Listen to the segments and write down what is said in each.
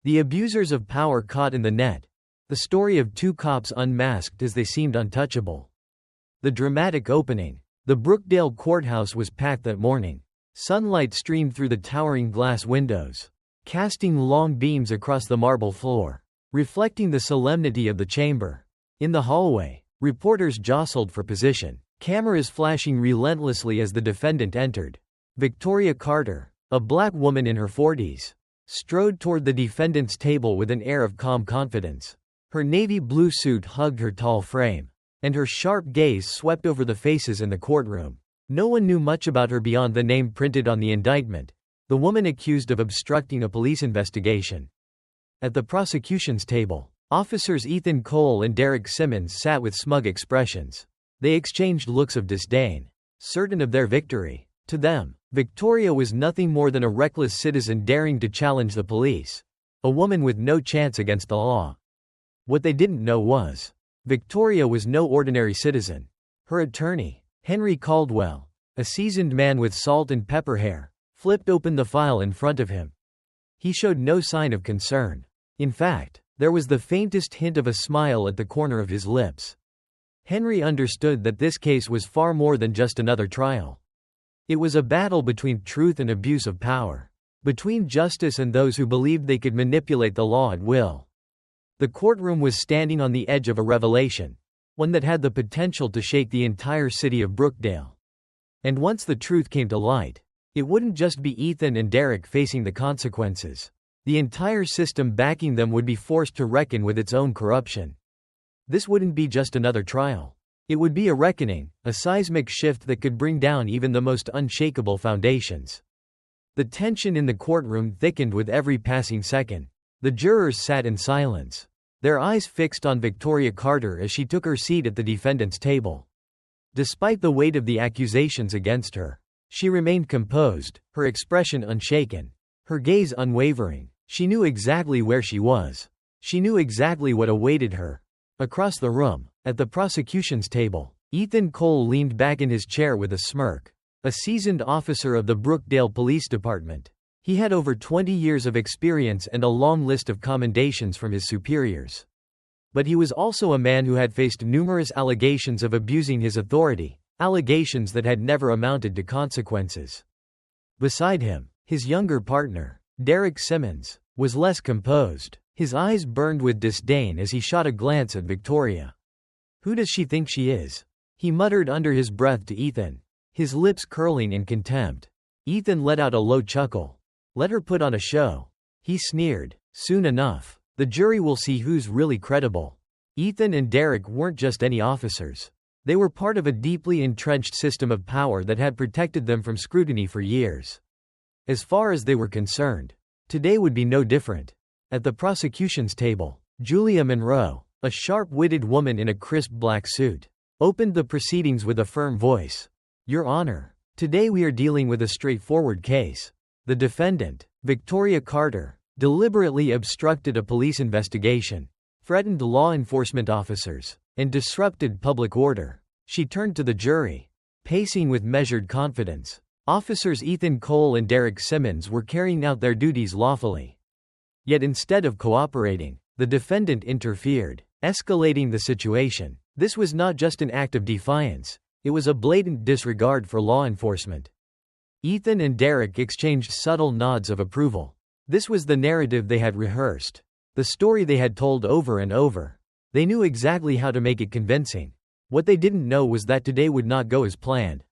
The abusers of power caught in the net. The story of two cops unmasked as they seemed untouchable. The dramatic opening. The Brookdale courthouse was packed that morning. Sunlight streamed through the towering glass windows, casting long beams across the marble floor, reflecting the solemnity of the chamber. In the hallway, reporters jostled for position, cameras flashing relentlessly as the defendant entered. Victoria Carter, a black woman in her 40s, strode toward the defendant's table with an air of calm confidence. Her navy blue suit hugged her tall frame, and her sharp gaze swept over the faces in the courtroom. No one knew much about her beyond the name printed on the indictment, the woman accused of obstructing a police investigation. At the prosecution's table, officers Ethan Cole and Derek Simmons sat with smug expressions. They exchanged looks of disdain, certain of their victory. To them, Victoria was nothing more than a reckless citizen daring to challenge the police, a woman with no chance against the law. What they didn't know was, Victoria was no ordinary citizen. Her attorney, Henry Caldwell, a seasoned man with salt and pepper hair, flipped open the file in front of him. He showed no sign of concern. In fact, there was the faintest hint of a smile at the corner of his lips. Henry understood that this case was far more than just another trial. It was a battle between truth and abuse of power, between justice and those who believed they could manipulate the law at will. The courtroom was standing on the edge of a revelation, one that had the potential to shake the entire city of Brookdale. And once the truth came to light, it wouldn't just be Ethan and Derek facing the consequences. The entire system backing them would be forced to reckon with its own corruption. This wouldn't be just another trial. It would be a reckoning, a seismic shift that could bring down even the most unshakable foundations. The tension in the courtroom thickened with every passing second. The jurors sat in silence, their eyes fixed on Victoria Carter as she took her seat at the defendant's table. Despite the weight of the accusations against her, she remained composed, her expression unshaken, her gaze unwavering. She knew exactly where she was. She knew exactly what awaited her. Across the room, at the prosecution's table, Ethan Cole leaned back in his chair with a smirk. A seasoned officer of the Brookdale Police Department. He had over 20 years of experience and a long list of commendations from his superiors. But he was also a man who had faced numerous allegations of abusing his authority, allegations that had never amounted to consequences. Beside him, his younger partner, Derek Simmons, was less composed. His eyes burned with disdain as he shot a glance at Victoria. "Who does she think she is?" he muttered under his breath to Ethan, his lips curling in contempt. Ethan let out a low chuckle. "Let her put on a show," he sneered. "Soon enough, the jury will see who's really credible." Ethan and Derek weren't just any officers. They were part of a deeply entrenched system of power that had protected them from scrutiny for years. As far as they were concerned, today would be no different. At the prosecution's table, Julia Monroe, a sharp-witted woman in a crisp black suit, opened the proceedings with a firm voice. "Your Honor, today we are dealing with a straightforward case. The defendant, Victoria Carter, deliberately obstructed a police investigation, threatened law enforcement officers, and disrupted public order." She turned to the jury, pacing with measured confidence. Officers Ethan Cole and Derek Simmons were carrying out their duties lawfully. Yet instead of cooperating, the defendant interfered, escalating the situation. This was not just an act of defiance, it was a blatant disregard for law enforcement. Ethan and Derek exchanged subtle nods of approval. This was the narrative they had rehearsed, the story they had told over and over. They knew exactly how to make it convincing. What they didn't know was that today would not go as planned.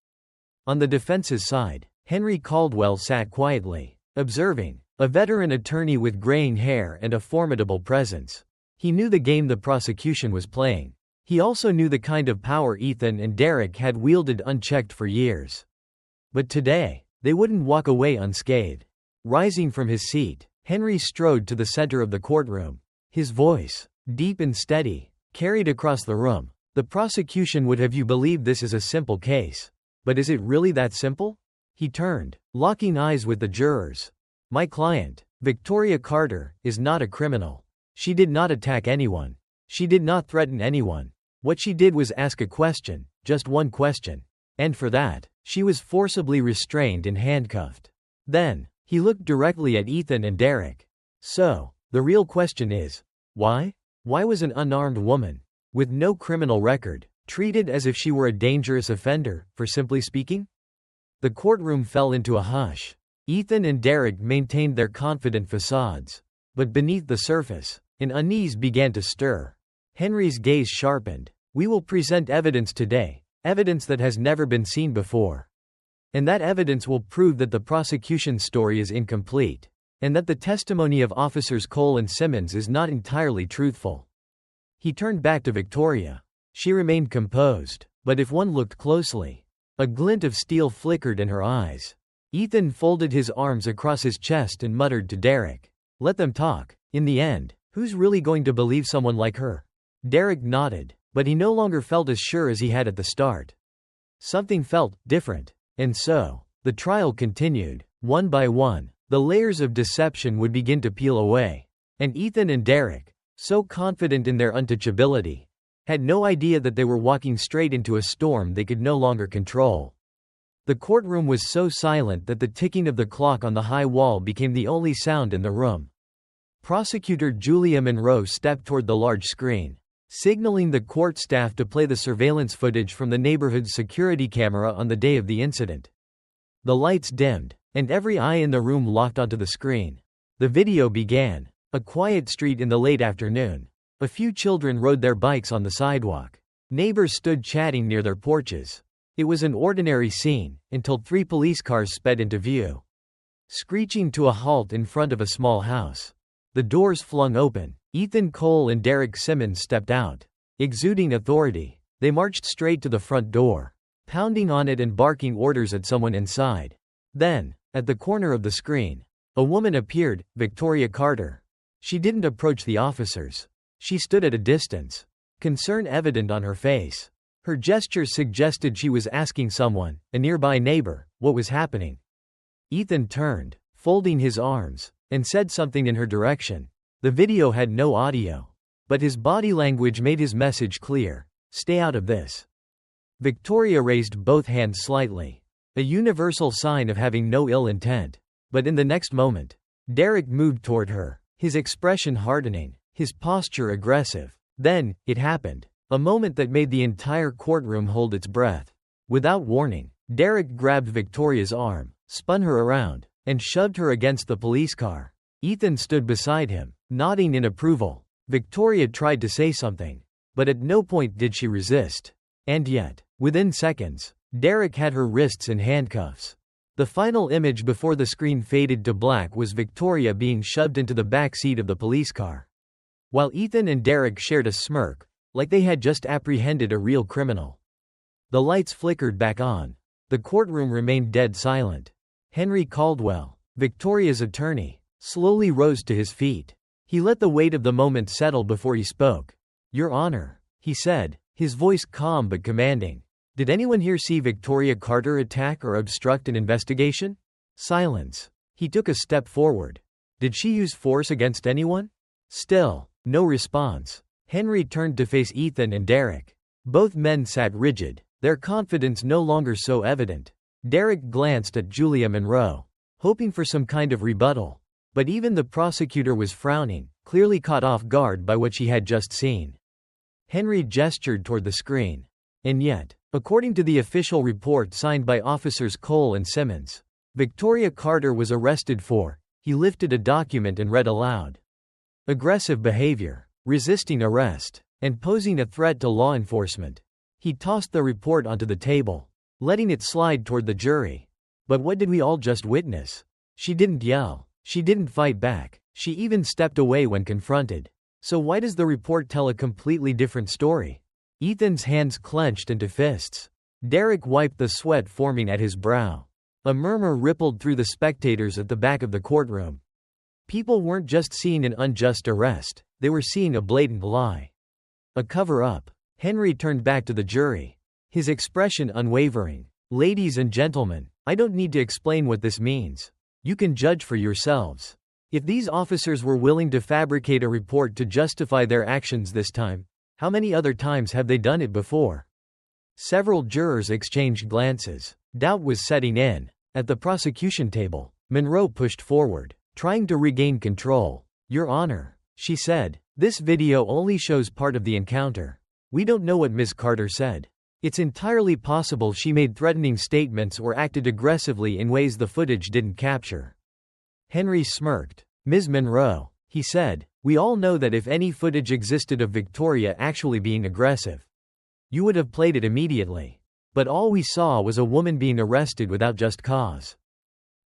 On the defense's side, Henry Caldwell sat quietly, observing, a veteran attorney with graying hair and a formidable presence. He knew the game the prosecution was playing. He also knew the kind of power Ethan and Derek had wielded unchecked for years. But today, they wouldn't walk away unscathed. Rising from his seat, Henry strode to the center of the courtroom. His voice, deep and steady, carried across the room. "The prosecution would have you believe this is a simple case. But is it really that simple?" He turned, locking eyes with the jurors. "My client, Victoria Carter, is not a criminal. She did not attack anyone. She did not threaten anyone. What she did was ask a question, just one question. And for that, she was forcibly restrained and handcuffed." Then, he looked directly at Ethan and Derek. "So, The real question is, why? Why was an unarmed woman, with no criminal record, treated as if she were a dangerous offender, for simply speaking? The courtroom fell into a hush. Ethan and Derek maintained their confident facades. But beneath the surface, an unease began to stir. Henry's gaze sharpened. We will present evidence today, evidence that has never been seen before. And that evidence will prove that the prosecution's story is incomplete, and that the testimony of Officers Cole and Simmons is not entirely truthful. He turned back to Victoria. She remained composed, but if one looked closely, a glint of steel flickered in her eyes. Ethan folded his arms across his chest and muttered to Derek, "Let them talk. In the end, who's really going to believe someone like her?" Derek nodded, but he no longer felt as sure as he had at the start. Something felt different. And so, the trial continued. One by one, the layers of deception would begin to peel away. And Ethan and Derek, so confident in their untouchability, had no idea that they were walking straight into a storm they could no longer control. The courtroom was so silent that the ticking of the clock on the high wall became the only sound in the room. Prosecutor Julia Monroe stepped toward the large screen, signaling the court staff to play the surveillance footage from the neighborhood's security camera on the day of the incident. The lights dimmed, and every eye in the room locked onto the screen. The video began. A quiet street in the late afternoon. A few children rode their bikes on the sidewalk. Neighbors stood chatting near their porches. It was an ordinary scene, until 3 police cars sped into view, screeching to a halt in front of a small house. The doors flung open. Ethan Cole and Derek Simmons stepped out. Exuding authority, they marched straight to the front door, pounding on it and barking orders at someone inside. Then, at the corner of the screen, a woman appeared, Victoria Carter. She didn't approach the officers. She stood at a distance, concern evident on her face. Her gestures suggested she was asking someone, a nearby neighbor, what was happening. Ethan turned, folding his arms, and said something in her direction. The video had no audio, but his body language made his message clear. Stay out of this. Victoria raised both hands slightly, a universal sign of having no ill intent. But in the next moment, Derek moved toward her, his expression hardening, his posture aggressive. Then, it happened. A moment that made the entire courtroom hold its breath. Without warning, Derek grabbed Victoria's arm, spun her around, and shoved her against the police car. Ethan stood beside him, nodding in approval. Victoria tried to say something, but at no point did she resist. And yet, within seconds, Derek had her wrists in handcuffs. The final image before the screen faded to black was Victoria being shoved into the back seat of the police car, while Ethan and Derek shared a smirk, like they had just apprehended a real criminal. The lights flickered back on. The courtroom remained dead silent. Henry Caldwell, Victoria's attorney, slowly rose to his feet. He let the weight of the moment settle before he spoke. "Your Honor," he said, his voice calm but commanding. "Did anyone here see Victoria Carter attack or obstruct an investigation?" Silence. He took a step forward. "Did she use force against anyone?" Still, no response. Henry turned to face Ethan and Derek. Both men sat rigid, their confidence no longer so evident. Derek glanced at Julia Monroe, hoping for some kind of rebuttal. But even the prosecutor was frowning, clearly caught off guard by what she had just seen. Henry gestured toward the screen. And yet, according to the official report signed by Officers Cole and Simmons, Victoria Carter was arrested for, he lifted a document and read aloud, aggressive behavior, resisting arrest, and posing a threat to law enforcement. He tossed the report onto the table, letting it slide toward the jury. But what did we all just witness? She didn't yell. She didn't fight back. She even stepped away when confronted. So why does the report tell a completely different story? Ethan's hands clenched into fists. Derek wiped the sweat forming at his brow. A murmur rippled through the spectators at the back of the courtroom. People weren't just seeing an unjust arrest, they were seeing a blatant lie. A cover-up. Henry turned back to the jury, his expression unwavering. "Ladies and gentlemen, I don't need to explain what this means. You can judge for yourselves. If these officers were willing to fabricate a report to justify their actions this time, how many other times have they done it before?" Several jurors exchanged glances. Doubt was setting in. At the prosecution table, Monroe pushed forward, trying to regain control. Your Honor, she said, this video only shows part of the encounter. We don't know what Ms. Carter said. It's entirely possible she made threatening statements or acted aggressively in ways the footage didn't capture. Henry smirked. Ms. Monroe, he said, we all know that if any footage existed of Victoria actually being aggressive, you would have played it immediately. But all we saw was a woman being arrested without just cause.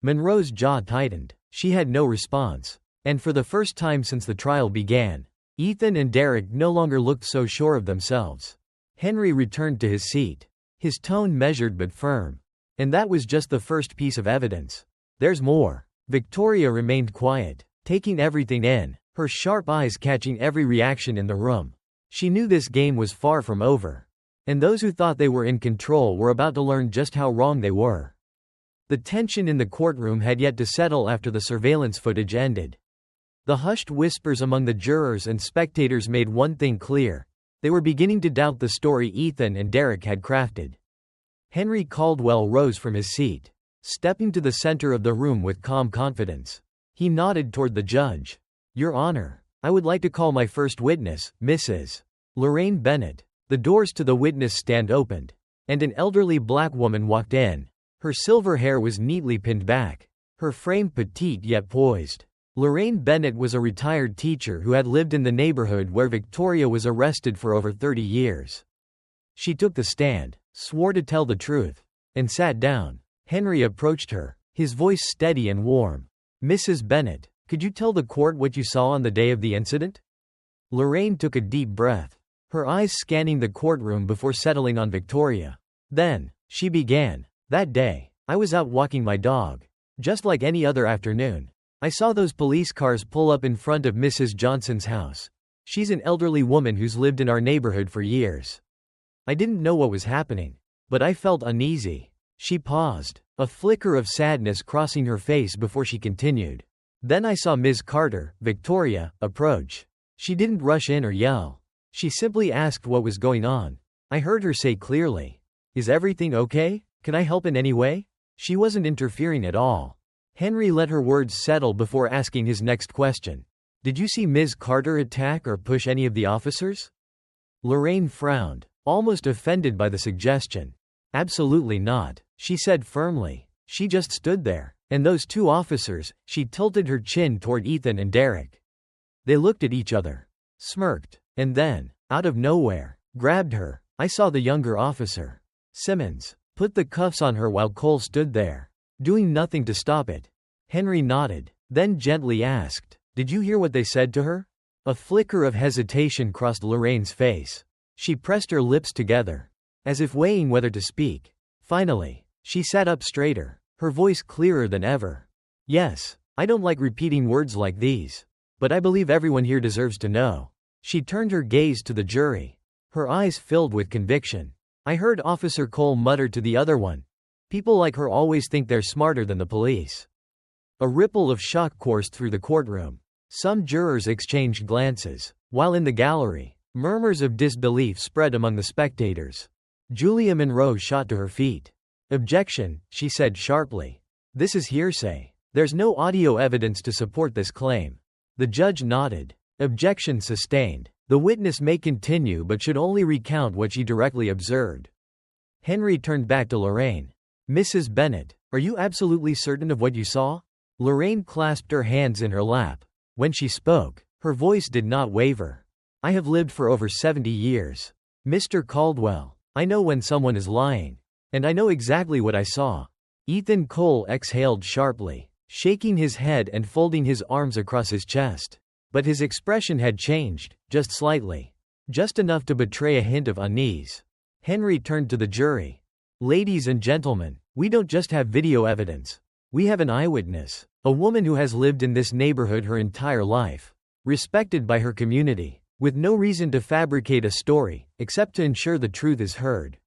Monroe's jaw tightened. She had no response. And for the first time since the trial began, Ethan and Derek no longer looked so sure of themselves. Henry returned to his seat. His tone measured but firm. And that was just the first piece of evidence. There's more. Victoria remained quiet, taking everything in, her sharp eyes catching every reaction in the room. She knew this game was far from over. And those who thought they were in control were about to learn just how wrong they were. The tension in the courtroom had yet to settle after the surveillance footage ended. The hushed whispers among the jurors and spectators made one thing clear. They were beginning to doubt the story Ethan and Derek had crafted. Henry Caldwell rose from his seat, stepping to the center of the room with calm confidence. He nodded toward the judge. Your Honor, I would like to call my first witness, Mrs. Lorraine Bennett. The doors to the witness stand opened, and an elderly black woman walked in. Her silver hair was neatly pinned back, her frame petite yet poised. Lorraine Bennett was a retired teacher who had lived in the neighborhood where Victoria was arrested for over 30 years. She took the stand, swore to tell the truth, and sat down. Henry approached her, his voice steady and warm. Mrs. Bennett, could you tell the court what you saw on the day of the incident? Lorraine took a deep breath, her eyes scanning the courtroom before settling on Victoria. Then, she began. That day, I was out walking my dog. Just like any other afternoon. I saw those police cars pull up in front of Mrs. Johnson's house. She's an elderly woman who's lived in our neighborhood for years. I didn't know what was happening, but I felt uneasy. She paused, a flicker of sadness crossing her face before she continued. Then I saw Ms. Carter, Victoria, approach. She didn't rush in or yell. She simply asked what was going on. I heard her say clearly, "Is everything okay? Can I help in any way?" She wasn't interfering at all. Henry let her words settle before asking his next question. Did you see Ms. Carter attack or push any of the officers? Lorraine frowned, almost offended by the suggestion. Absolutely not, she said firmly. She just stood there. And those two officers, she tilted her chin toward Ethan and Derek. They looked at each other, smirked, and then, out of nowhere, grabbed her. I saw the younger officer, Simmons, put the cuffs on her while Cole stood there, doing nothing to stop it. Henry nodded, then gently asked, "Did you hear what they said to her?" A flicker of hesitation crossed Lorraine's face. She pressed her lips together, as if weighing whether to speak. Finally, she sat up straighter, her voice clearer than ever. "Yes, I don't like repeating words like these, but I believe everyone here deserves to know." She turned her gaze to the jury, her eyes filled with conviction. I heard Officer Cole mutter to the other one, "People like her always think they're smarter than the police." A ripple of shock coursed through the courtroom. Some jurors exchanged glances, while in the gallery, murmurs of disbelief spread among the spectators. Julia Monroe shot to her feet. "Objection," she said sharply. "This is hearsay. There's no audio evidence to support this claim." The judge nodded. "Objection sustained. The witness may continue but should only recount what she directly observed." Henry turned back to Lorraine. "Mrs. Bennett, are you absolutely certain of what you saw?" Lorraine clasped her hands in her lap. When she spoke, her voice did not waver. "I have lived for over 70 years. Mr. Caldwell, I know when someone is lying. And I know exactly what I saw." Ethan Cole exhaled sharply, shaking his head and folding his arms across his chest. But his expression had changed, just slightly. Just enough to betray a hint of unease. Henry turned to the jury. "Ladies and gentlemen, we don't just have video evidence. We have an eyewitness. A woman who has lived in this neighborhood her entire life. Respected by her community. With no reason to fabricate a story, except to ensure the truth is heard."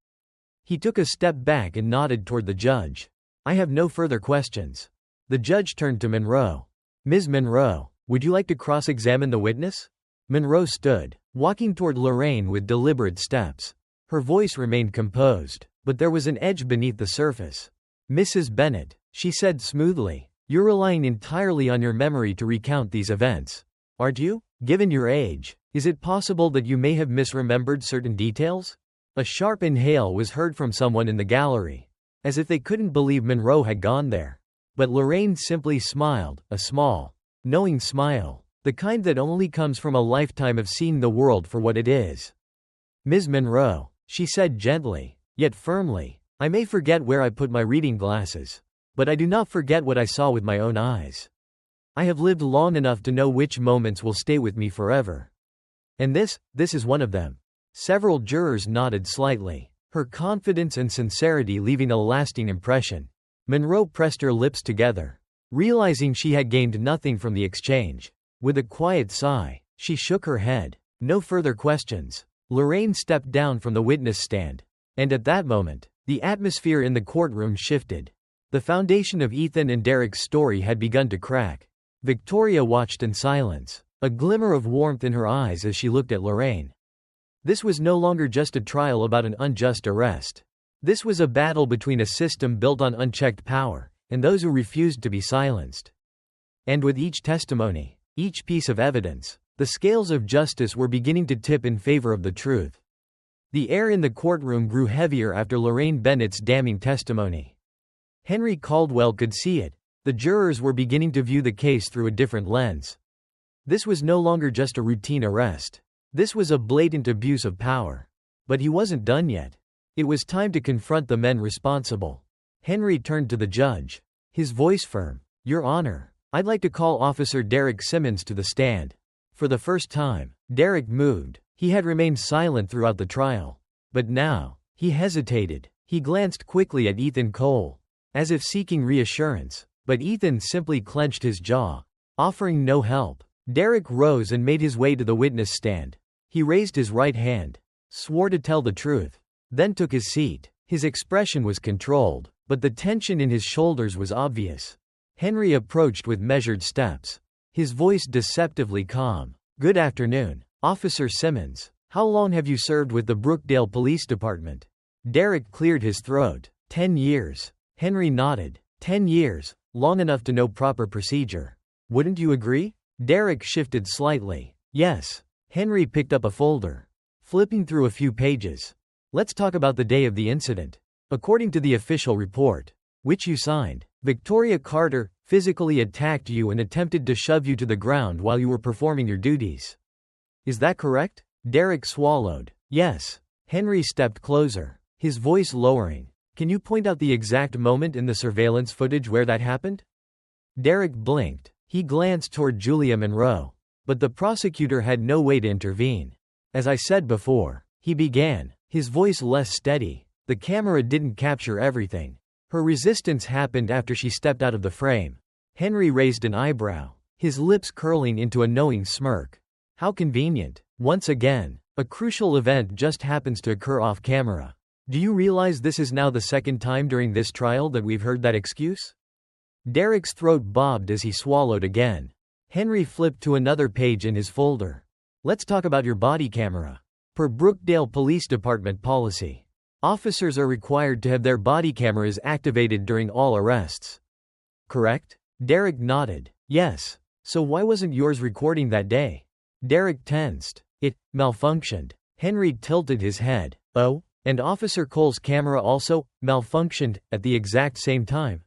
He took a step back and nodded toward the judge. "I have no further questions." The judge turned to Monroe. "Ms. Monroe, would you like to cross-examine the witness?" Monroe stood, walking toward Lorraine with deliberate steps. Her voice remained composed, but there was an edge beneath the surface. "Mrs. Bennett," she said smoothly, "you're relying entirely on your memory to recount these events. Aren't you? Given your age, is it possible that you may have misremembered certain details? A sharp inhale was heard from someone in the gallery, as if they couldn't believe Monroe had gone there. But Lorraine simply smiled, a small, knowing smile, the kind that only comes from a lifetime of seeing the world for what it is. Ms. Monroe, she said gently, yet firmly, I may forget where I put my reading glasses, but I do not forget what I saw with my own eyes. I have lived long enough to know which moments will stay with me forever. And this is one of them. Several jurors nodded slightly, her confidence and sincerity leaving a lasting impression. Monroe pressed her lips together, realizing she had gained nothing from the exchange. With a quiet sigh, she shook her head. No further questions. Lorraine stepped down from the witness stand. And at that moment, the atmosphere in the courtroom shifted. The foundation of Ethan and Derek's story had begun to crack. Victoria watched in silence, a glimmer of warmth in her eyes as she looked at Lorraine. This was no longer just a trial about an unjust arrest. This was a battle between a system built on unchecked power, and those who refused to be silenced. And with each testimony, each piece of evidence, the scales of justice were beginning to tip in favor of the truth. The air in the courtroom grew heavier after Lorraine Bennett's damning testimony. Henry Caldwell could see it. The jurors were beginning to view the case through a different lens. This was no longer just a routine arrest. This was a blatant abuse of power. But he wasn't done yet. It was time to confront the men responsible. Henry turned to the judge, his voice firm. Your Honor, I'd like to call Officer Derek Simmons to the stand. For the first time, Derek moved. He had remained silent throughout the trial. But now, he hesitated. He glanced quickly at Ethan Cole, as if seeking reassurance. But Ethan simply clenched his jaw, offering no help. Derek rose and made his way to the witness stand. He raised his right hand, swore to tell the truth, then took his seat. His expression was controlled, but the tension in his shoulders was obvious. Henry approached with measured steps, his voice deceptively calm. Good afternoon, Officer Simmons. How long have you served with the Brookdale Police Department? Derek cleared his throat. 10 years. Henry nodded. 10 years. Long enough to know proper procedure. Wouldn't you agree? Derek shifted slightly. Yes. Henry picked up a folder, flipping through a few pages. Let's talk about the day of the incident. According to the official report, which you signed, Victoria Carter physically attacked you and attempted to shove you to the ground while you were performing your duties. Is that correct? Derek swallowed. Yes. Henry stepped closer, his voice lowering. Can you point out the exact moment in the surveillance footage where that happened? Derek blinked. He glanced toward Julia Monroe. But the prosecutor had no way to intervene. As I said before, he began, his voice less steady. The camera didn't capture everything. Her resistance happened after she stepped out of the frame. Henry raised an eyebrow, his lips curling into a knowing smirk. How convenient. Once again, a crucial event just happens to occur off camera. Do you realize this is now the second time during this trial that we've heard that excuse? Derek's throat bobbed as he swallowed again. Henry flipped to another page in his folder. Let's talk about your body camera. Per Brookdale Police Department policy, officers are required to have their body cameras activated during all arrests. Correct? Derek nodded. Yes. So why wasn't yours recording that day? Derek tensed. It malfunctioned. Henry tilted his head. Oh? And Officer Cole's camera also malfunctioned at the exact same time.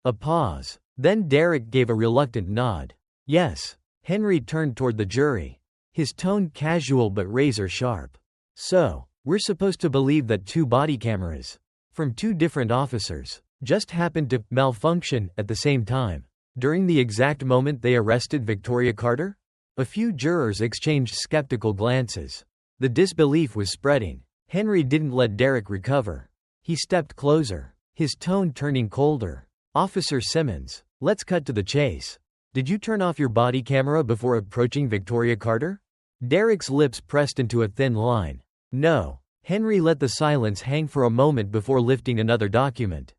A pause. Then Derek gave a reluctant nod. Yes. Henry turned toward the jury, his tone casual but razor sharp. So, we're supposed to believe that two body cameras, from two different officers, just happened to malfunction at the same time, during the exact moment they arrested Victoria Carter? A few jurors exchanged skeptical glances. The disbelief was spreading. Henry didn't let Derek recover. He stepped closer, his tone turning colder. Officer Simmons, let's cut to the chase. Did you turn off your body camera before approaching Victoria Carter? Derek's lips pressed into a thin line. No. Henry let the silence hang for a moment before lifting another document.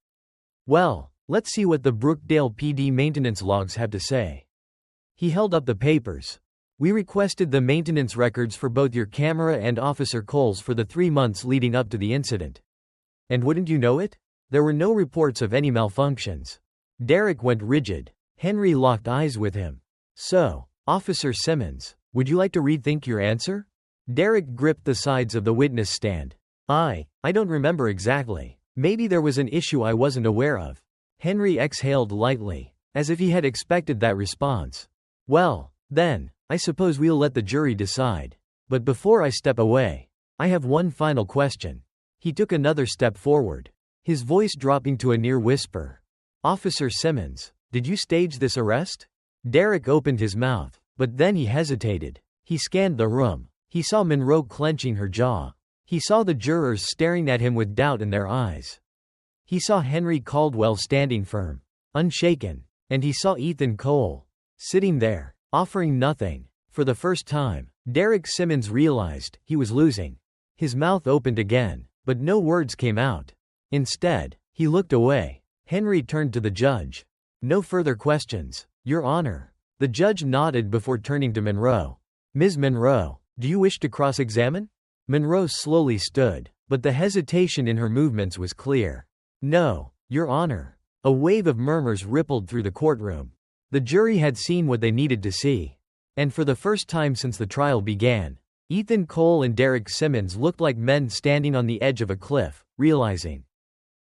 Well, let's see what the Brookdale PD maintenance logs have to say. He held up the papers. We requested the maintenance records for both your camera and Officer Cole's for the 3 months leading up to the incident. And wouldn't you know it? There were no reports of any malfunctions. Derek went rigid. Henry locked eyes with him. So, Officer Simmons, would you like to rethink your answer? Derek gripped the sides of the witness stand. I don't remember exactly. Maybe there was an issue I wasn't aware of. Henry exhaled lightly, as if he had expected that response. Well, then, I suppose we'll let the jury decide. But before I step away, I have one final question. He took another step forward, his voice dropping to a near whisper. Officer Simmons, did you stage this arrest? Derek opened his mouth, but then he hesitated. He scanned the room. He saw Monroe clenching her jaw. He saw the jurors staring at him with doubt in their eyes. He saw Henry Caldwell standing firm, unshaken, and he saw Ethan Cole, sitting there, offering nothing. For the first time, Derek Simmons realized he was losing. His mouth opened again, but no words came out. Instead, he looked away. Henry turned to the judge. No further questions, Your Honor. The judge nodded before turning to Monroe. Ms. Monroe, do you wish to cross-examine? Monroe slowly stood, but the hesitation in her movements was clear. No, Your Honor. A wave of murmurs rippled through the courtroom. The jury had seen what they needed to see. And for the first time since the trial began, Ethan Cole and Derek Simmons looked like men standing on the edge of a cliff, realizing,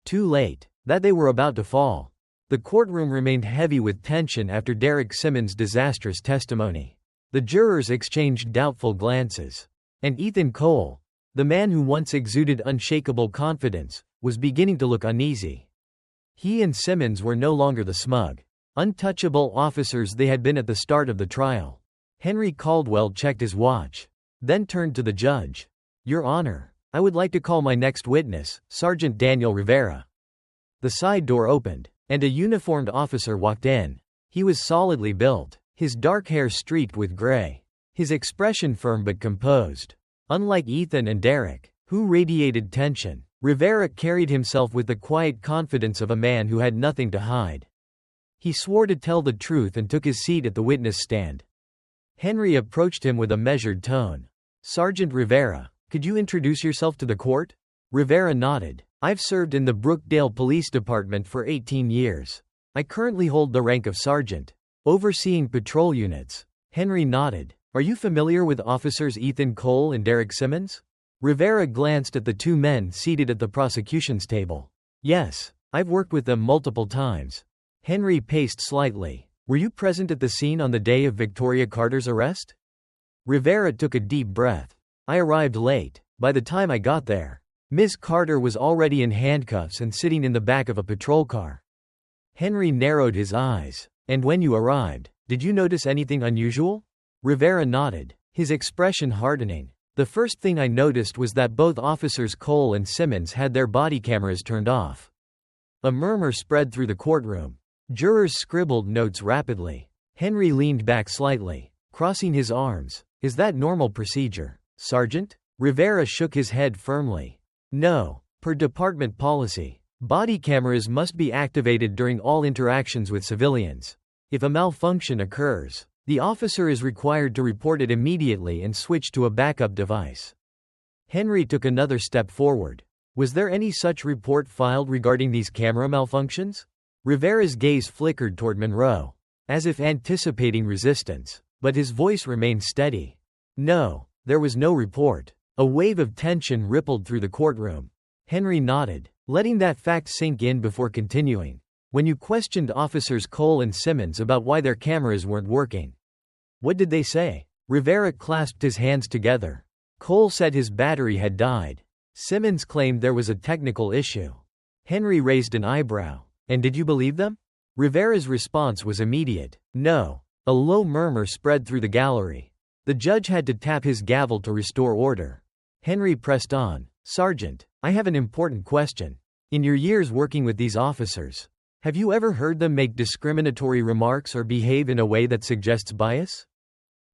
too late, that they were about to fall. The courtroom remained heavy with tension after Derek Simmons' disastrous testimony. The jurors exchanged doubtful glances. And Ethan Cole, the man who once exuded unshakable confidence, was beginning to look uneasy. He and Simmons were no longer the smug, untouchable officers they had been at the start of the trial. Henry Caldwell checked his watch, then turned to the judge. Your Honor, I would like to call my next witness, Sergeant Daniel Rivera. The side door opened, and a uniformed officer walked in. He was solidly built, his dark hair streaked with gray, his expression firm but composed. Unlike Ethan and Derek, who radiated tension, Rivera carried himself with the quiet confidence of a man who had nothing to hide. He swore to tell the truth and took his seat at the witness stand. Henry approached him with a measured tone. Sergeant Rivera, could you introduce yourself to the court? Rivera nodded. I've served in the Brookdale Police Department for 18 years. I currently hold the rank of sergeant, overseeing patrol units. Henry nodded. Are you familiar with Officers Ethan Cole and Derek Simmons? Rivera glanced at the two men seated at the prosecution's table. Yes, I've worked with them multiple times. Henry paced slightly. Were you present at the scene on the day of Victoria Carter's arrest? Rivera took a deep breath. I arrived late. By the time I got there, Ms. Carter was already in handcuffs and sitting in the back of a patrol car. Henry narrowed his eyes. And when you arrived, did you notice anything unusual? Rivera nodded, his expression hardening. The first thing I noticed was that both Officers Cole and Simmons had their body cameras turned off. A murmur spread through the courtroom. Jurors scribbled notes rapidly. Henry leaned back slightly, crossing his arms. Is that normal procedure, Sergeant? Rivera shook his head firmly. No. Per department policy, body cameras must be activated during all interactions with civilians. If a malfunction occurs, the officer is required to report it immediately and switch to a backup device. Henry took another step forward. Was there any such report filed regarding these camera malfunctions? Rivera's gaze flickered toward Monroe, as if anticipating resistance, but his voice remained steady. No, there was no report. A wave of tension rippled through the courtroom. Henry nodded, letting that fact sink in before continuing. When you questioned Officers Cole and Simmons about why their cameras weren't working, what did they say? Rivera clasped his hands together. Cole said his battery had died. Simmons claimed there was a technical issue. Henry raised an eyebrow. And did you believe them? Rivera's response was immediate. No. A low murmur spread through the gallery. The judge had to tap his gavel to restore order. Henry pressed on. Sergeant, I have an important question. In your years working with these officers, have you ever heard them make discriminatory remarks or behave in a way that suggests bias?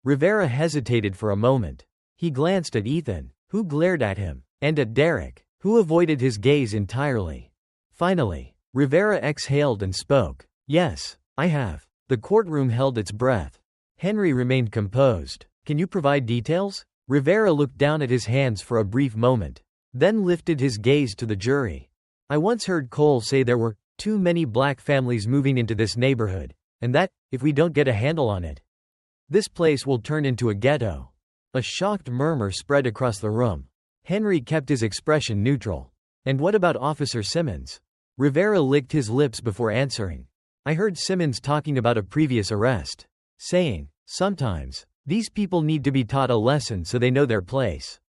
Rivera hesitated for a moment. He glanced at Ethan, who glared at him, and at Derek, who avoided his gaze entirely. Finally, Rivera exhaled and spoke. Yes, I have. The courtroom held its breath. Henry remained composed. Can you provide details? Rivera looked down at his hands for a brief moment, then lifted his gaze to the jury. I once heard Cole say there were too many black families moving into this neighborhood, and that, if we don't get a handle on it, This place will turn into a ghetto." A shocked murmur spread across the room. Henry kept his expression neutral. "And what about Officer Simmons?" Rivera licked his lips before answering. "I heard Simmons talking about a previous arrest. Saying, sometimes, these people need to be taught a lesson so they know their place."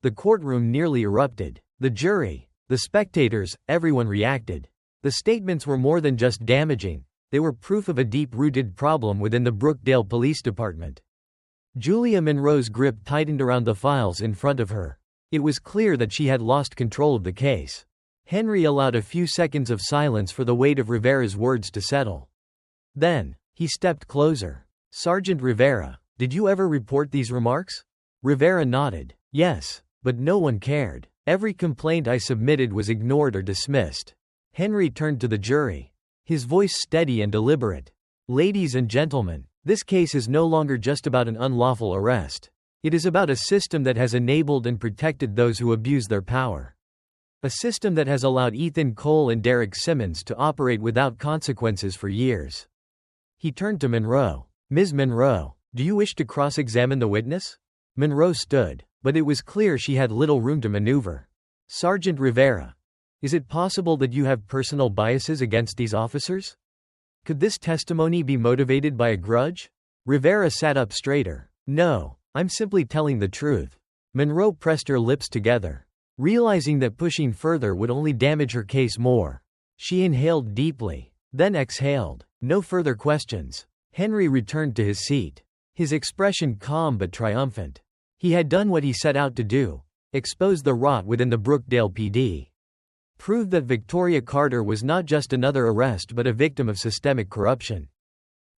The courtroom nearly erupted. The jury, the spectators, everyone reacted. The statements were more than just damaging, they were proof of a deep-rooted problem within the Brookdale Police Department. Julia Monroe's grip tightened around the files in front of her. It was clear that she had lost control of the case. Henry allowed a few seconds of silence for the weight of Rivera's words to settle. Then, he stepped closer. "Sergeant Rivera, did you ever report these remarks?" Rivera nodded. "Yes, but no one cared. Every complaint I submitted was ignored or dismissed." Henry turned to the jury. His voice steady and deliberate. "Ladies and gentlemen, this case is no longer just about an unlawful arrest. It is about a system that has enabled and protected those who abuse their power. A system that has allowed Ethan Cole and Derek Simmons to operate without consequences for years." He turned to Monroe. "Ms. Monroe, do you wish to cross-examine the witness?" Monroe stood, but it was clear she had little room to maneuver. "Sergeant Rivera, is it possible that you have personal biases against these officers? Could this testimony be motivated by a grudge?" Rivera sat up straighter. "No, I'm simply telling the truth." Monroe pressed her lips together. Realizing that pushing further would only damage her case more, she inhaled deeply, then exhaled. "No further questions." Henry returned to his seat. His expression calm but triumphant. He had done what he set out to do: expose the rot within the Brookdale PD. Proved that Victoria Carter was not just another arrest but a victim of systemic corruption.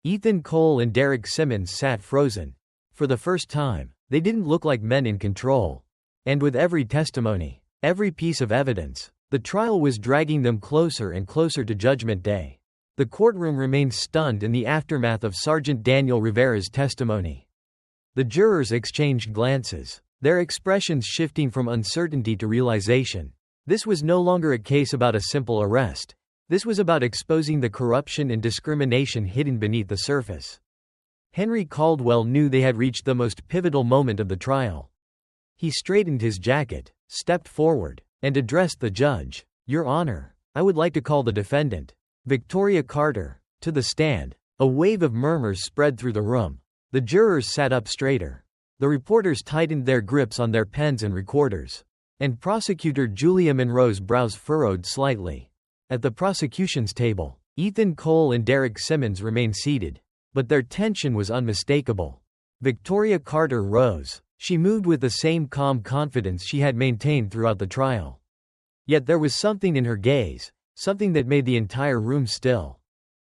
Ethan Cole and Derek Simmons sat frozen. For the first time, they didn't look like men in control. And with every testimony, every piece of evidence, the trial was dragging them closer and closer to Judgment Day. The courtroom remained stunned in the aftermath of Sergeant Daniel Rivera's testimony. The jurors exchanged glances, their expressions shifting from uncertainty to realization. This was no longer a case about a simple arrest. This was about exposing the corruption and discrimination hidden beneath the surface. Henry Caldwell knew they had reached the most pivotal moment of the trial. He straightened his jacket, stepped forward, and addressed the judge. "Your Honor, I would like to call the defendant, Victoria Carter, to the stand." A wave of murmurs spread through the room. The jurors sat up straighter. The reporters tightened their grips on their pens and recorders. And Prosecutor Julia Monroe's brows furrowed slightly. At the prosecution's table, Ethan Cole and Derek Simmons remained seated, but their tension was unmistakable. Victoria Carter rose. She moved with the same calm confidence she had maintained throughout the trial. Yet there was something in her gaze, something that made the entire room still.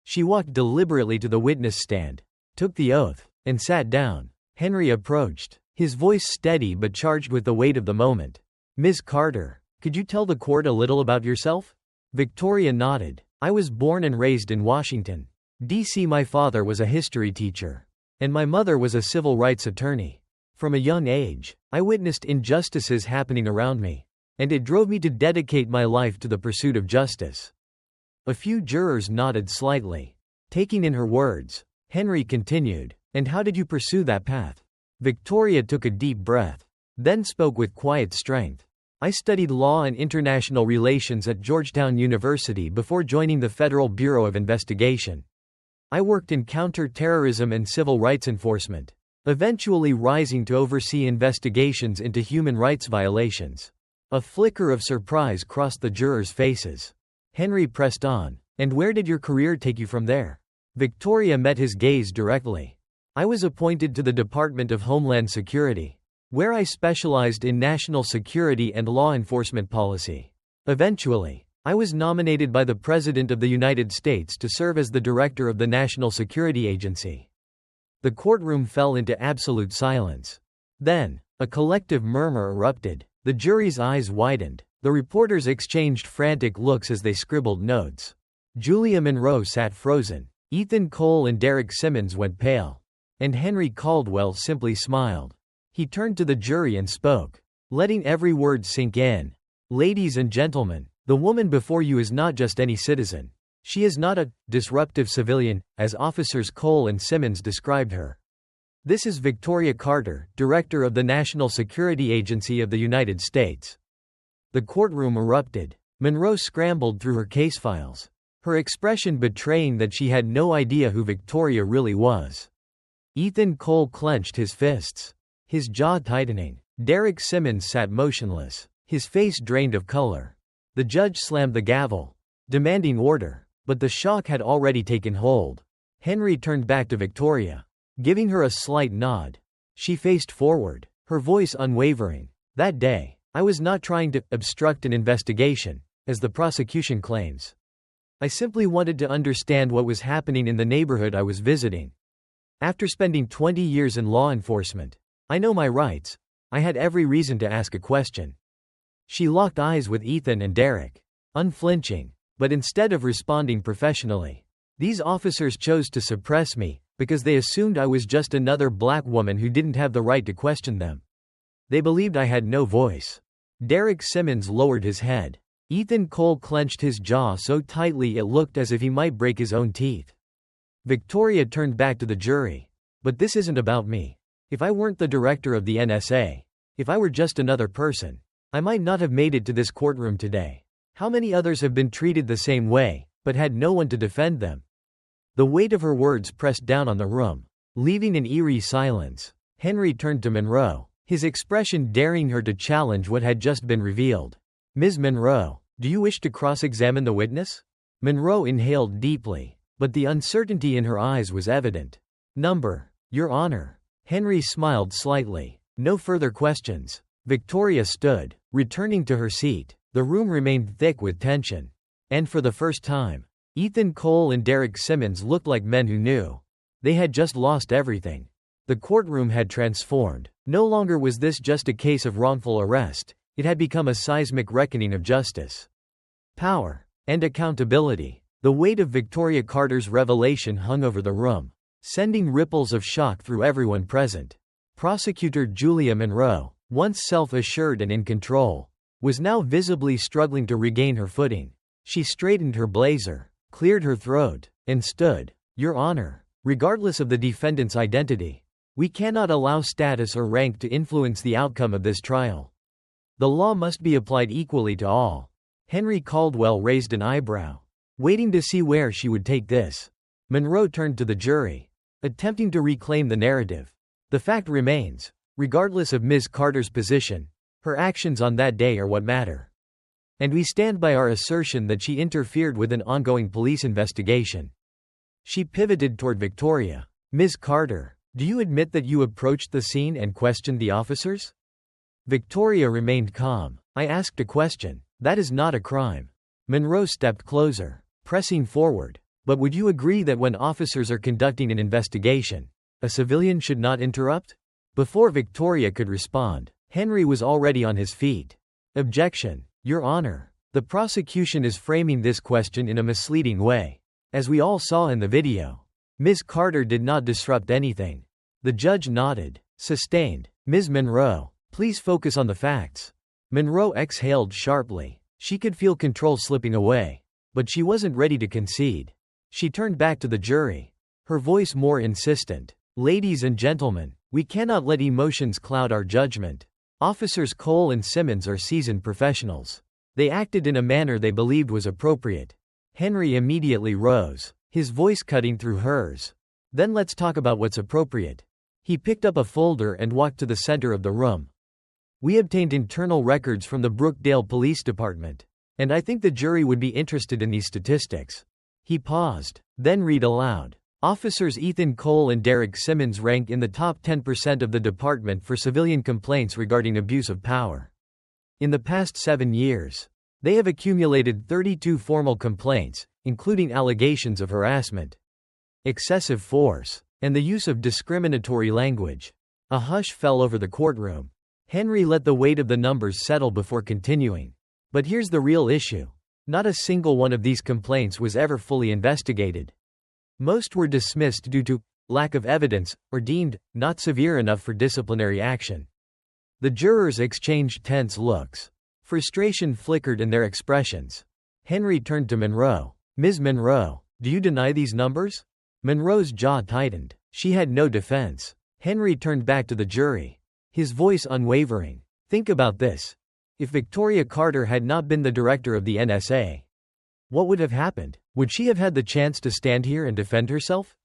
She walked deliberately to the witness stand, took the oath, and sat down. Henry approached, his voice steady but charged with the weight of the moment. "Ms. Carter, could you tell the court a little about yourself?" Victoria nodded. "I was born and raised in Washington, D.C. My father was a history teacher, and my mother was a civil rights attorney. From a young age, I witnessed injustices happening around me, and it drove me to dedicate my life to the pursuit of justice." A few jurors nodded slightly. Taking in her words, Henry continued, "And how did you pursue that path?" Victoria took a deep breath, then spoke with quiet strength. "I studied law and international relations at Georgetown University before joining the Federal Bureau of Investigation. I worked in counter-terrorism and civil rights enforcement, eventually rising to oversee investigations into human rights violations." A flicker of surprise crossed the jurors' faces. Henry pressed on. "And where did your career take you from there?" Victoria met his gaze directly. "I was appointed to the Department of Homeland Security, where I specialized in national security and law enforcement policy. Eventually, I was nominated by the President of the United States to serve as the director of the National Security Agency." The courtroom fell into absolute silence. Then, a collective murmur erupted. The jury's eyes widened. The reporters exchanged frantic looks as they scribbled notes. Julia Monroe sat frozen. Ethan Cole and Derek Simmons went pale. And Henry Caldwell simply smiled. He turned to the jury and spoke, letting every word sink in. "Ladies and gentlemen, the woman before you is not just any citizen. She is not a disruptive civilian, as officers Cole and Simmons described her. This is Victoria Carter, Director of the National Security Agency of the United States." The courtroom erupted. Monroe scrambled through her case files, her expression betraying that she had no idea who Victoria really was. Ethan Cole clenched his fists, his jaw tightening. Derek Simmons sat motionless, his face drained of color. The judge slammed the gavel, demanding order, but the shock had already taken hold. Henry turned back to Victoria, giving her a slight nod. She faced forward, her voice unwavering. "That day, I was not trying to obstruct an investigation, as the prosecution claims. I simply wanted to understand what was happening in the neighborhood I was visiting. After spending 20 years in law enforcement, I know my rights. I had every reason to ask a question." She locked eyes with Ethan and Derek, unflinching, but instead of responding professionally, "These officers chose to suppress me, because they assumed I was just another black woman who didn't have the right to question them. They believed I had no voice." Derek Simmons lowered his head. Ethan Cole clenched his jaw so tightly it looked as if he might break his own teeth. Victoria turned back to the jury. "But this isn't about me. If I weren't the director of the NSA, if I were just another person, I might not have made it to this courtroom today. How many others have been treated the same way, but had no one to defend them?" The weight of her words pressed down on the room, leaving an eerie silence. Henry turned to Monroe, his expression daring her to challenge what had just been revealed. "Ms. Monroe, do you wish to cross-examine the witness?" Monroe inhaled deeply, but the uncertainty in her eyes was evident. "Your Honor." Henry smiled slightly. "No further questions." Victoria stood, returning to her seat. The room remained thick with tension. And for the first time, Ethan Cole and Derek Simmons looked like men who knew. They had just lost everything. The courtroom had transformed. No longer was this just a case of wrongful arrest. It had become a seismic reckoning of justice, power, and accountability. The weight of Victoria Carter's revelation hung over the room, sending ripples of shock through everyone present. Prosecutor Julia Monroe, once self-assured and in control, was now visibly struggling to regain her footing. She straightened her blazer, cleared her throat, and stood. "Your Honor, regardless of the defendant's identity, we cannot allow status or rank to influence the outcome of this trial. The law must be applied equally to all." Henry Caldwell raised an eyebrow, waiting to see where she would take this. Monroe turned to the jury, attempting to reclaim the narrative. "The fact remains, regardless of Ms. Carter's position, her actions on that day are what matter. And we stand by our assertion that she interfered with an ongoing police investigation." She pivoted toward Victoria. "Ms. Carter, do you admit that you approached the scene and questioned the officers?" Victoria remained calm. "I asked a question. That is not a crime." Monroe stepped closer, pressing forward. "But would you agree that when officers are conducting an investigation, a civilian should not interrupt?" Before Victoria could respond, Henry was already on his feet. "Objection, Your Honor. The prosecution is framing this question in a misleading way. As we all saw in the video, Ms. Carter did not disrupt anything." The judge nodded. Sustained. "Ms. Monroe, please focus on the facts." Monroe exhaled sharply. She could feel control slipping away, but she wasn't ready to concede. She turned back to the jury, her voice more insistent. "Ladies and gentlemen, we cannot let emotions cloud our judgment. Officers Cole and Simmons are seasoned professionals. They acted in a manner they believed was appropriate." Henry immediately rose, his voice cutting through hers. "Then let's talk about what's appropriate." He picked up a folder and walked to the center of the room. "We obtained internal records from the Brookdale Police Department, and I think the jury would be interested in these statistics." He paused, then read aloud. "Officers Ethan Cole and Derek Simmons rank in the top 10% of the department for civilian complaints regarding abuse of power. In the past 7 years, they have accumulated 32 formal complaints, including allegations of harassment, excessive force, and the use of discriminatory language." A hush fell over the courtroom. Henry let the weight of the numbers settle before continuing. "But here's the real issue. Not a single one of these complaints was ever fully investigated. Most were dismissed due to lack of evidence, or deemed not severe enough for disciplinary action." The jurors exchanged tense looks. Frustration flickered in their expressions. Henry turned to Monroe. "Ms. Monroe, do you deny these numbers?" Monroe's jaw tightened. She had no defense. Henry turned back to the jury, his voice unwavering. Think about this. If Victoria Carter had not been the director of the NSA, what would have happened? Would she have had the chance to stand here and defend herself?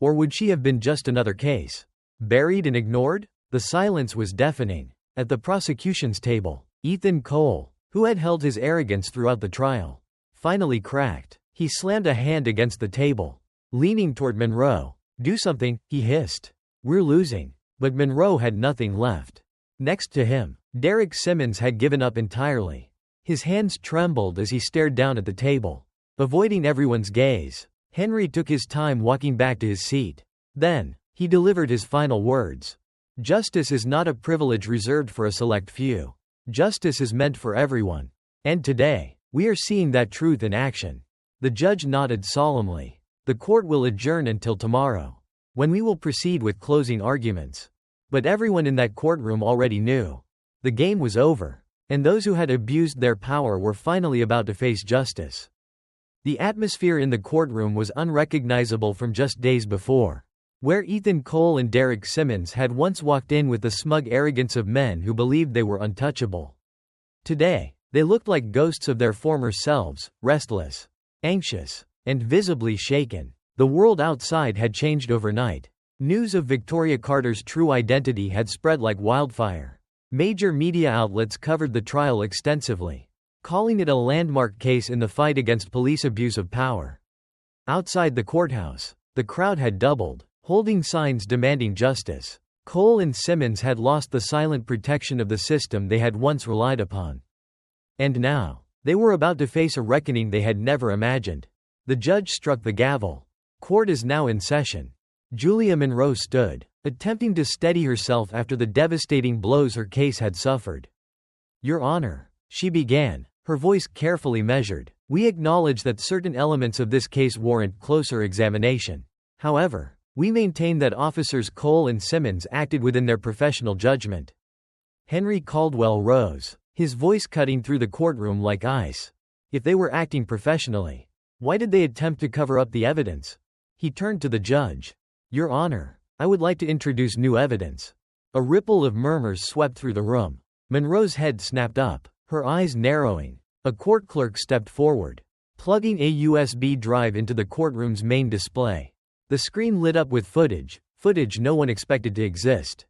Or would she have been just another case, buried and ignored? The silence was deafening. At the prosecution's table, Ethan Cole, who had held his arrogance throughout the trial, finally cracked. He slammed a hand against the table, leaning toward Monroe. Do something, he hissed. We're losing. But Monroe had nothing left. Next to him, Derek Simmons had given up entirely. His hands trembled as he stared down at the table, avoiding everyone's gaze. Henry took his time walking back to his seat. Then, he delivered his final words. Justice is not a privilege reserved for a select few. Justice is meant for everyone. And today, we are seeing that truth in action. The judge nodded solemnly. The court will adjourn until tomorrow, when we will proceed with closing arguments. But everyone in that courtroom already knew. The game was over, and those who had abused their power were finally about to face justice. The atmosphere in the courtroom was unrecognizable from just days before, where Ethan Cole and Derek Simmons had once walked in with the smug arrogance of men who believed they were untouchable. Today, they looked like ghosts of their former selves, restless, anxious, and visibly shaken. The world outside had changed overnight. News of Victoria Carter's true identity had spread like wildfire. Major media outlets covered the trial extensively, calling it a landmark case in the fight against police abuse of power. Outside the courthouse, the crowd had doubled, holding signs demanding justice. Cole and Simmons had lost the silent protection of the system they had once relied upon. And now, they were about to face a reckoning they had never imagined. The judge struck the gavel. Court is now in session. Julia Monroe stood, attempting to steady herself after the devastating blows her case had suffered. Your Honor, she began, her voice carefully measured. We acknowledge that certain elements of this case warrant closer examination. However, we maintain that Officers Cole and Simmons acted within their professional judgment. Henry Caldwell rose, his voice cutting through the courtroom like ice. If they were acting professionally, why did they attempt to cover up the evidence? He turned to the judge. Your Honor, I would like to introduce new evidence. A ripple of murmurs swept through the room. Monroe's head snapped up, her eyes narrowing. A court clerk stepped forward, plugging a USB drive into the courtroom's main display. The screen lit up with footage no one expected to exist.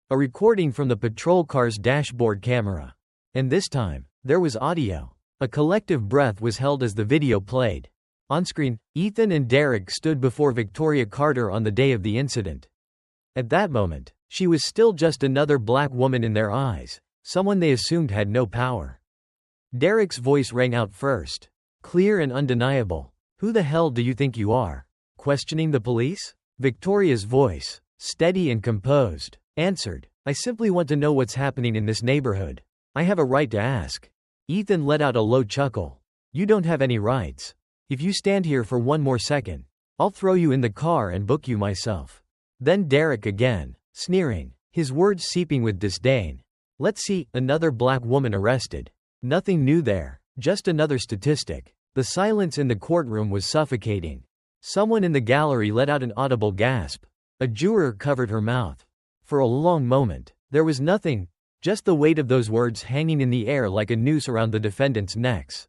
A recording from the patrol car's dashboard camera. And this time, there was audio. A collective breath was held as the video played. On screen, Ethan and Derek stood before Victoria Carter on the day of the incident. At that moment, she was still just another black woman in their eyes, someone they assumed had no power. Derek's voice rang out first, clear and undeniable. Who the hell do you think you are? Questioning the police? Victoria's voice, steady and composed, answered, I simply want to know what's happening in this neighborhood. I have a right to ask. Ethan let out a low chuckle. You don't have any rights. If you stand here for one more second, I'll throw you in the car and book you myself. Then Derek again, sneering, his words seeping with disdain. Let's see, another black woman arrested. Nothing new there, just another statistic. The silence in the courtroom was suffocating. Someone in the gallery let out an audible gasp. A juror covered her mouth. For a long moment, there was nothing, just the weight of those words hanging in the air like a noose around the defendants' necks.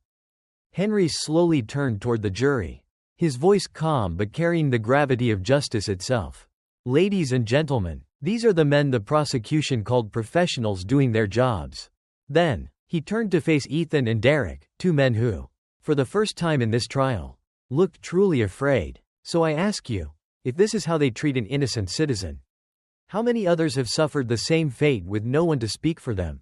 Henry slowly turned toward the jury, his voice calm but carrying the gravity of justice itself. Ladies and gentlemen, these are the men the prosecution called professionals doing their jobs. Then, he turned to face Ethan and Derek, two men who, for the first time in this trial, looked truly afraid. So I ask you, if this is how they treat an innocent citizen, how many others have suffered the same fate with no one to speak for them?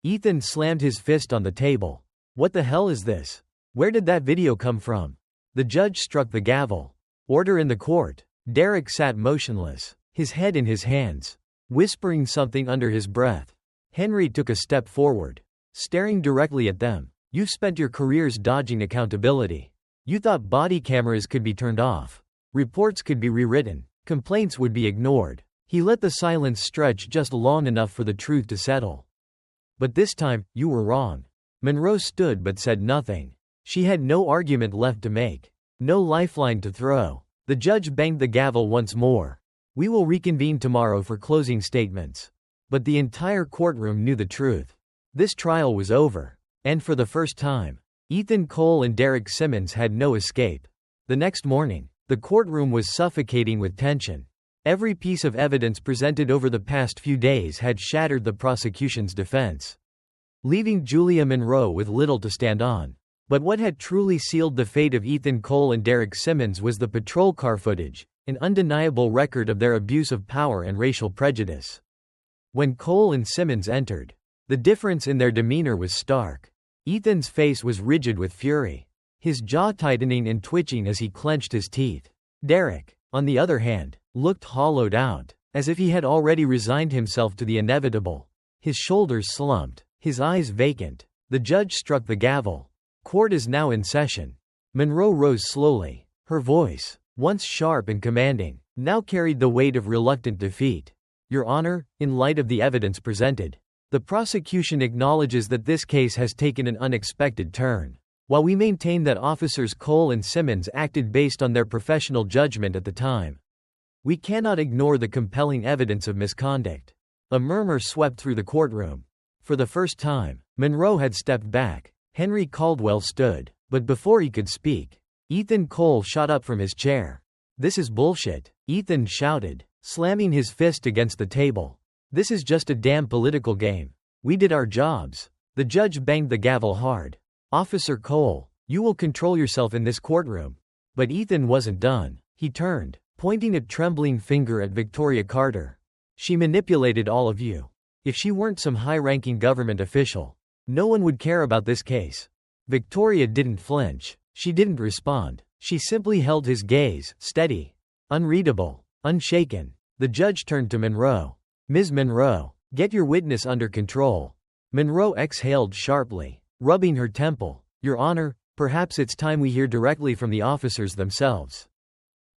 Ethan slammed his fist on the table. What the hell is this? Where did that video come from? The judge struck the gavel. Order in the court. Derek sat motionless, his head in his hands, whispering something under his breath. Henry took a step forward, staring directly at them. You've spent your careers dodging accountability. You thought body cameras could be turned off. Reports could be rewritten. Complaints would be ignored. He let the silence stretch just long enough for the truth to settle. But this time, you were wrong. Monroe stood but said nothing. She had no argument left to make, no lifeline to throw. The judge banged the gavel once more. We will reconvene tomorrow for closing statements. But the entire courtroom knew the truth. This trial was over. And for the first time, Ethan Cole and Derek Simmons had no escape. The next morning, the courtroom was suffocating with tension. Every piece of evidence presented over the past few days had shattered the prosecution's defense, leaving Julia Monroe with little to stand on. But what had truly sealed the fate of Ethan Cole and Derek Simmons was the patrol car footage, an undeniable record of their abuse of power and racial prejudice. When Cole and Simmons entered, the difference in their demeanor was stark. Ethan's face was rigid with fury, his jaw tightening and twitching as he clenched his teeth. Derek, on the other hand, looked hollowed out, as if he had already resigned himself to the inevitable. His shoulders slumped, his eyes vacant. The judge struck the gavel. Court is now in session. Monroe rose slowly. Her voice, once sharp and commanding, now carried the weight of reluctant defeat. Your Honor, in light of the evidence presented, the prosecution acknowledges that this case has taken an unexpected turn. While we maintain that Officers Cole and Simmons acted based on their professional judgment at the time, we cannot ignore the compelling evidence of misconduct. A murmur swept through the courtroom. For the first time, Monroe had stepped back. Henry Caldwell stood, but before he could speak, Ethan Cole shot up from his chair. This is bullshit, Ethan shouted, slamming his fist against the table. This is just a damn political game. We did our jobs. The judge banged the gavel hard. Officer Cole, you will control yourself in this courtroom. But Ethan wasn't done. He turned, pointing a trembling finger at Victoria Carter. She manipulated all of you. If she weren't some high-ranking government official, no one would care about this case. Victoria didn't flinch. She didn't respond. She simply held his gaze, steady, unreadable, unshaken. The judge turned to Monroe. Ms. Monroe, get your witness under control. Monroe exhaled sharply, rubbing her temple. Your Honor, perhaps it's time we hear directly from the officers themselves.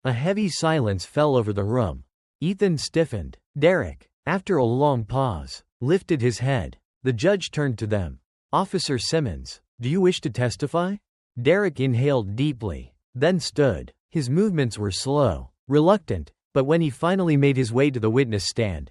A heavy silence fell over the room. Ethan stiffened. Derek, after a long pause, lifted his head. The judge turned to them. Officer Simmons, do you wish to testify? Derek inhaled deeply, then stood. His movements were slow, reluctant, but when he finally made his way to the witness stand,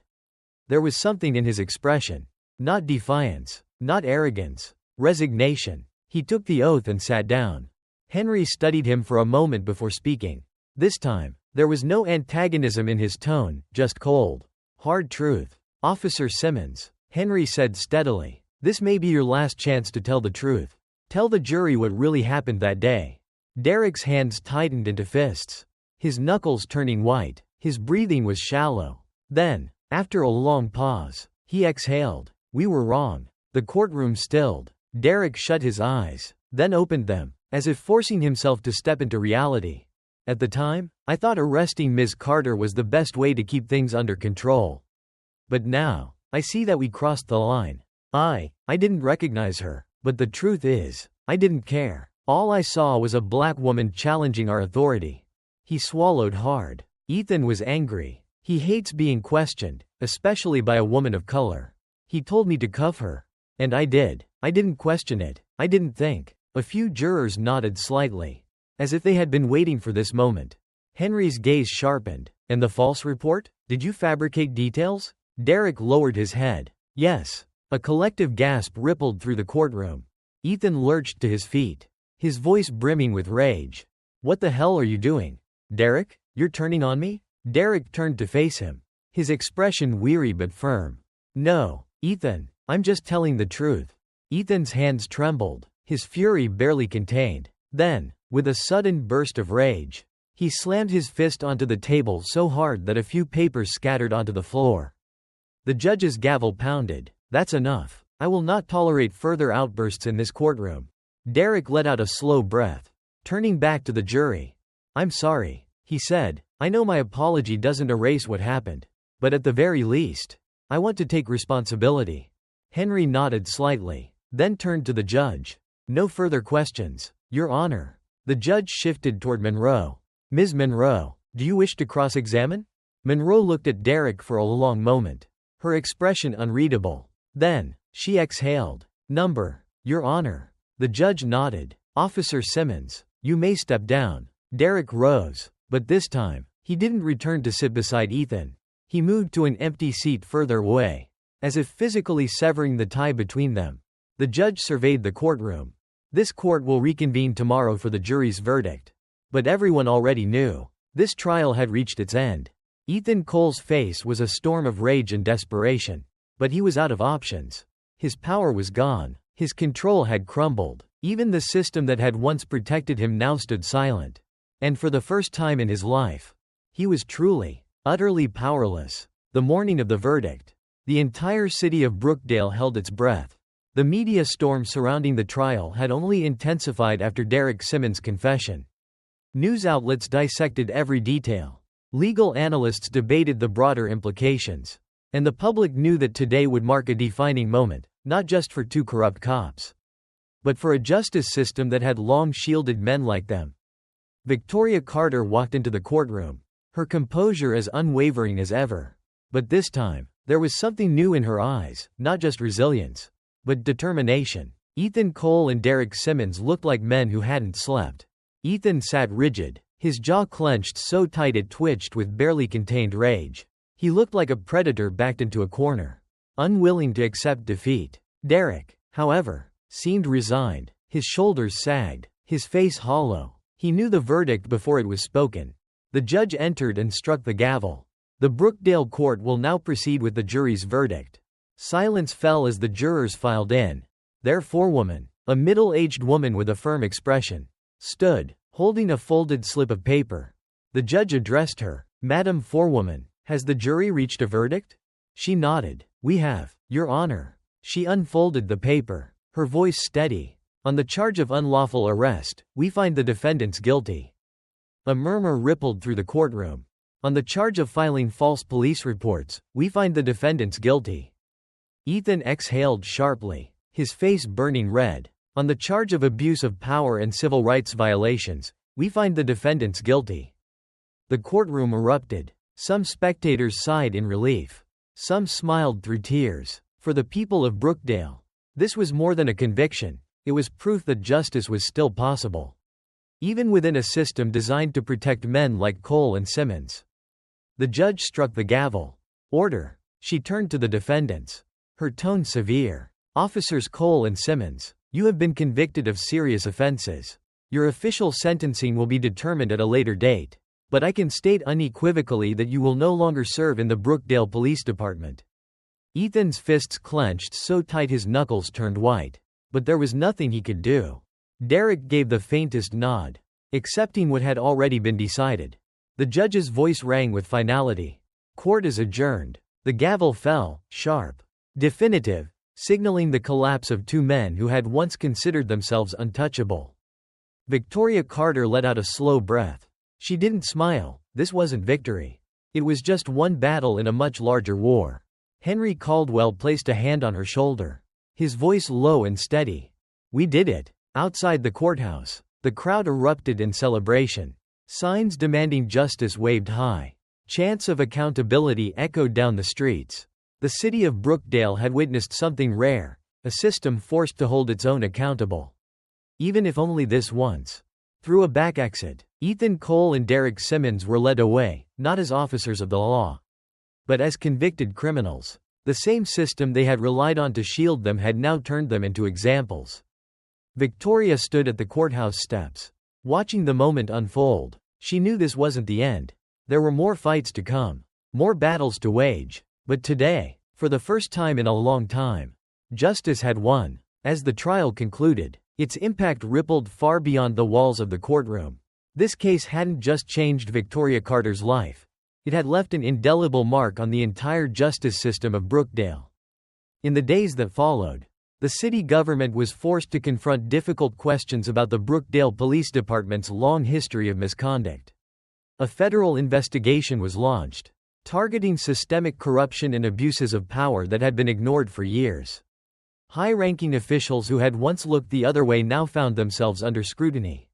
there was something in his expression. Not defiance, not arrogance, resignation. He took the oath and sat down. Henry studied him for a moment before speaking. This time, there was no antagonism in his tone, just cold, hard truth. Officer Simmons, Henry said steadily, this may be your last chance to tell the truth. Tell the jury what really happened that day. Derek's hands tightened into fists, his knuckles turning white. His breathing was shallow. Then, after a long pause, he exhaled. We were wrong. The courtroom stilled. Derek shut his eyes, then opened them, as if forcing himself to step into reality. At the time, I thought arresting Ms. Carter was the best way to keep things under control. But now, I see that we crossed the line. I didn't recognize her, but the truth is, I didn't care. All I saw was a black woman challenging our authority. He swallowed hard. Ethan was angry. He hates being questioned, especially by a woman of color. He told me to cuff her. And I did. I didn't question it. I didn't think. A few jurors nodded slightly, as if they had been waiting for this moment. Henry's gaze sharpened. And the false report? Did you fabricate details? Derek lowered his head. Yes. A collective gasp rippled through the courtroom. Ethan lurched to his feet, his voice brimming with rage. What the hell are you doing? Derek, you're turning on me? Derek turned to face him, his expression weary but firm. No, Ethan, I'm just telling the truth. Ethan's hands trembled, his fury barely contained. Then, with a sudden burst of rage, he slammed his fist onto the table so hard that a few papers scattered onto the floor. The judge's gavel pounded. That's enough. I will not tolerate further outbursts in this courtroom. Derek let out a slow breath, turning back to the jury. I'm sorry, he said. I know my apology doesn't erase what happened, but at the very least, I want to take responsibility. Henry nodded slightly, then turned to the judge. No further questions, Your Honor. The judge shifted toward Monroe. Ms. Monroe, do you wish to cross-examine? Monroe looked at Derek for a long moment, her expression unreadable. Then, she exhaled. Your Honor. The judge nodded. Officer Simmons, you may step down. Derek rose, but this time, He didn't return to sit beside Ethan. He moved to an empty seat further away, as if physically severing the tie between them. The judge surveyed the courtroom. This court will reconvene tomorrow for the jury's verdict. But everyone already knew. This trial had reached its end. Ethan Cole's face was a storm of rage and desperation. But he was out of options. His power was gone. His control had crumbled. Even the system that had once protected him now stood silent. And for the first time in his life, he was truly, utterly powerless. The morning of the verdict, the entire city of Brookdale held its breath. The media storm surrounding the trial had only intensified after Derek Simmons' confession. News outlets dissected every detail. Legal analysts debated the broader implications. And the public knew that today would mark a defining moment, not just for two corrupt cops, but for a justice system that had long shielded men like them. Victoria Carter walked into the courtroom, her composure as unwavering as ever. But this time, there was something new in her eyes, not just resilience, but determination. Ethan Cole and Derek Simmons looked like men who hadn't slept. Ethan sat rigid, his jaw clenched so tight it twitched with barely contained rage. He looked like a predator backed into a corner, unwilling to accept defeat. Derek, however, seemed resigned. His shoulders sagged, his face hollow. He knew the verdict before it was spoken. The judge entered and struck the gavel. The Brookdale court will now proceed with the jury's verdict. Silence fell as the jurors filed in. Their forewoman, a middle-aged woman with a firm expression, stood, holding a folded slip of paper. The judge addressed her. "Madam Forewoman, has the jury reached a verdict?" She nodded. "We have, Your Honor." She unfolded the paper, her voice steady. "On the charge of unlawful arrest, we find the defendants guilty." A murmur rippled through the courtroom. "On the charge of filing false police reports, we find the defendants guilty." Ethan exhaled sharply, his face burning red. "On the charge of abuse of power and civil rights violations, we find the defendants guilty." The courtroom erupted. Some spectators sighed in relief. Some smiled through tears. For the people of Brookdale, this was more than a conviction. It was proof that justice was still possible, even within a system designed to protect men like Cole and Simmons. The judge struck the gavel. "Order." She turned to the defendants, her tone severe. "Officers Cole and Simmons, you have been convicted of serious offenses. Your official sentencing will be determined at a later date. But I can state unequivocally that you will no longer serve in the Brookdale Police Department." Ethan's fists clenched so tight his knuckles turned white. But there was nothing he could do. Derek gave the faintest nod, accepting what had already been decided. The judge's voice rang with finality. "Court is adjourned." The gavel fell, sharp, definitive, signaling the collapse of two men who had once considered themselves untouchable. Victoria Carter let out a slow breath. She didn't smile. This wasn't victory. It was just one battle in a much larger war. Henry Caldwell placed a hand on her shoulder, his voice low and steady. "We did it." Outside the courthouse, the crowd erupted in celebration. Signs demanding justice waved high. Chants of accountability echoed down the streets. The city of Brookdale had witnessed something rare, a system forced to hold its own accountable. Even if only this once. Through a back exit, Ethan Cole and Derek Simmons were led away, not as officers of the law, but as convicted criminals. The same system they had relied on to shield them had now turned them into examples. Victoria stood at the courthouse steps, watching the moment unfold. She knew this wasn't the end. There were more fights to come, more battles to wage. But today, for the first time in a long time, justice had won. As the trial concluded, its impact rippled far beyond the walls of the courtroom. This case hadn't just changed Victoria Carter's life. It had left an indelible mark on the entire justice system of Brookdale. In the days that followed, the city government was forced to confront difficult questions about the Brookdale Police Department's long history of misconduct. A federal investigation was launched, targeting systemic corruption and abuses of power that had been ignored for years. High-ranking officials who had once looked the other way now found themselves under scrutiny,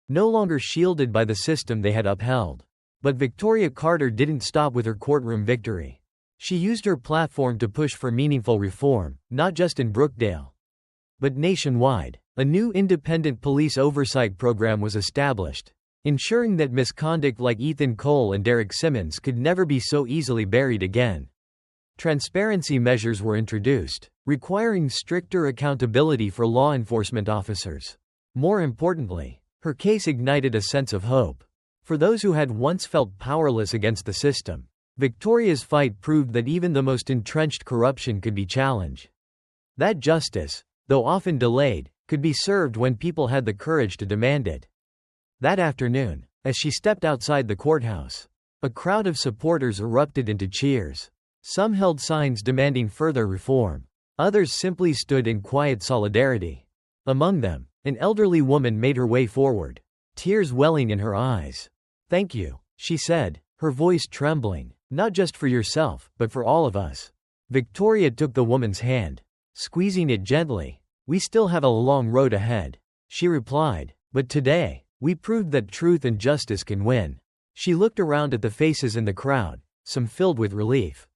no longer shielded by the system they had upheld. But Victoria Carter didn't stop with her courtroom victory. She used her platform to push for meaningful reform, not just in Brookdale, but nationwide. A new independent police oversight program was established, ensuring that misconduct like Ethan Cole and Derek Simmons could never be so easily buried again. Transparency measures were introduced, requiring stricter accountability for law enforcement officers. More importantly, her case ignited a sense of hope. For those who had once felt powerless against the system, Victoria's fight proved that even the most entrenched corruption could be challenged. That justice, though often delayed, could be served when people had the courage to demand it. That afternoon, as she stepped outside the courthouse, a crowd of supporters erupted into cheers. Some held signs demanding further reform. Others simply stood in quiet solidarity. Among them, an elderly woman made her way forward, tears welling in her eyes. "Thank you," she said, her voice trembling, "not just for yourself, but for all of us." Victoria took the woman's hand, squeezing it gently. "We still have a long road ahead," she replied, "but today, we proved that truth and justice can win." She looked around at the faces in the crowd, some filled with relief,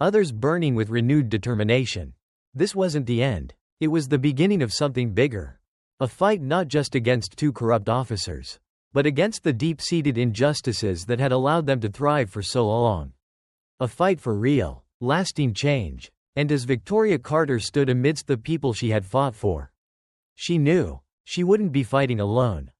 others burning with renewed determination. This wasn't the end. It was the beginning of something bigger. A fight not just against two corrupt officers, but against the deep-seated injustices that had allowed them to thrive for so long. A fight for real, lasting change. And as Victoria Carter stood amidst the people she had fought for, she knew she wouldn't be fighting alone.